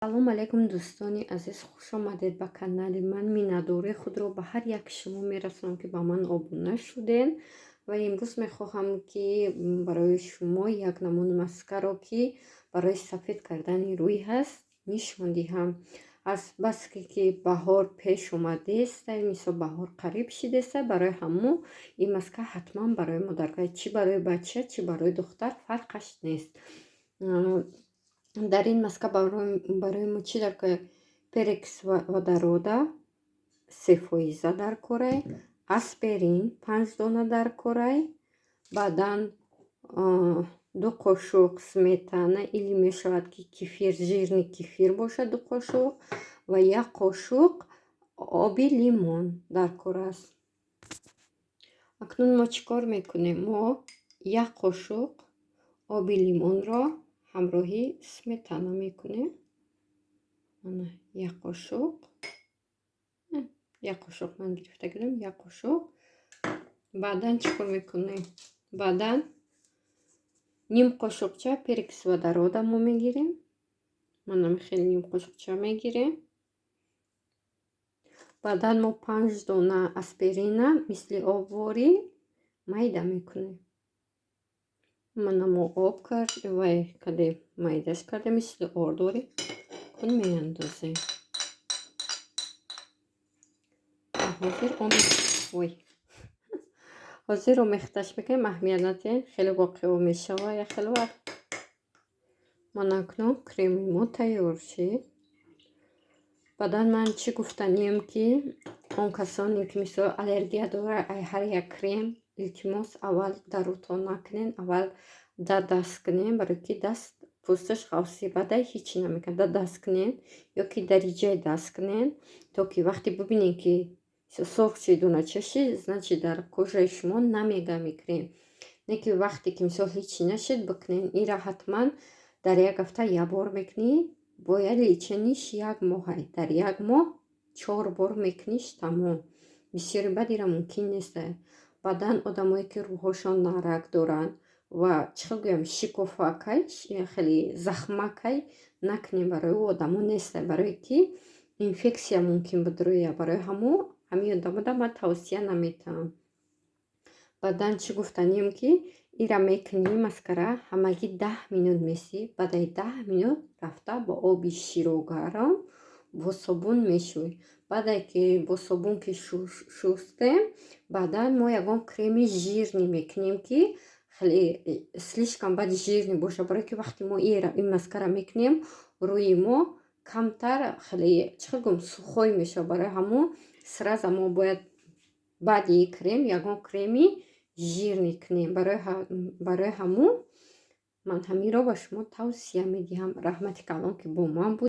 салом алейкум дӯстони азиз, хуш омадед ба канали ман. Миннатдории худро ба ҳар яки шумо мерасонам ки ба ман обуна шуден. Ва имрӯз мехоҳам ки барои шумо як намуни маскаро ки барои сафед кардани рӯй ҳаст нишон диҳам. Баски ки баҳор пеш омадеста, мисол баҳор қариб шидеста, барои ҳамун ин маска ҳатман барои мо даркар, чӣ барои бача, чӣ барои духтар фарқаш нест. дар ин маска барои мо чӣ даркор? Перекс водорода 3% даркорай, аспирин 5 дона даркорай, баъдан 2 қошуқ сметана или мешавад ки кефир, жирни кефир бошад 2 қошуқ ва 1 қошуқ оби лимон даркор аст. Акнун мо чӣ кор мекунем? Мо 1 қошуқ оби лимонро ҳамроҳи сметана мекунем. Мана 1 қошуқ, 1 қошуқ ман гирифта гирем, 1 қошуқ. Баъдан чӣ кор мекунем? Баъдан ним қошуқча перекс водорода мо мегирем. Мана хеле ним қошуқча мегирем. Баъдан мо 5 дона аспирина мисли обворӣ майда мекунем. Мана мо об кардем, вай кардем, майдаш кардем, мисли ордори кун меандозем. ҳозир омехташ мекунем, аҳамият надиҳем, хеле воқео мешавад як хеле вақт. Мана акнун креми мо тайёр шид. Баъдан ман чӣ гуфтанием ки он касоне ки мисол аллергия дорад, ҳар як крем илтимос аввал даруто накунен, аввал дар даст кунен, барои ки даст пӯсташ ғавсибадай ҳичи намекунад. Даст кунен ё ки дариҷаи даст кунен, то ки вақте бибинем ки сурх шиду начашид, значит дар кожаи шумо намегами крем. Не ки вақте ки мисол ҳичи нашид бикунен. Инра ҳатман дар як ҳафта як бор мекунӣ, бояд лечениш 1 моҳай. Дар 1 моҳ 4 бор мекуниш тамом. Бисёри бад ира мумкин нест. Баъдан одамое ки рӯҳошон нарак доранд ва чӣ хел гӯям шикофакай, хеле захмакай накунем, барои ӯ одамо нест, барое ки инфексия мумкин буд рӯя. Барои ҳамин одамода ман тавсия наметавонам. Баъдан чӣ гуфтанием ки ира мекунӣ маскара ҳамагӣ 10 минут месӣ. Баъдаи 10 минут рафта бо оби ширу гарм бо собун мешӯй. Баъде ки бо собун ки шустем, баъдан мо ягон креми жирни мекунем ки хеле слишком бад жирни боша, барои ки вақте мо ин маскара мекунем, рӯи мо камтар хеле чӣ хел гӯям сухой мешавад. Барои ҳамун сразу мо бояд баъди крем ягон креми жирни кунем. Барои ҳамун ман ҳаминро ба шумо тавсия медиҳам. Раҳмати калон ки бо ман буд.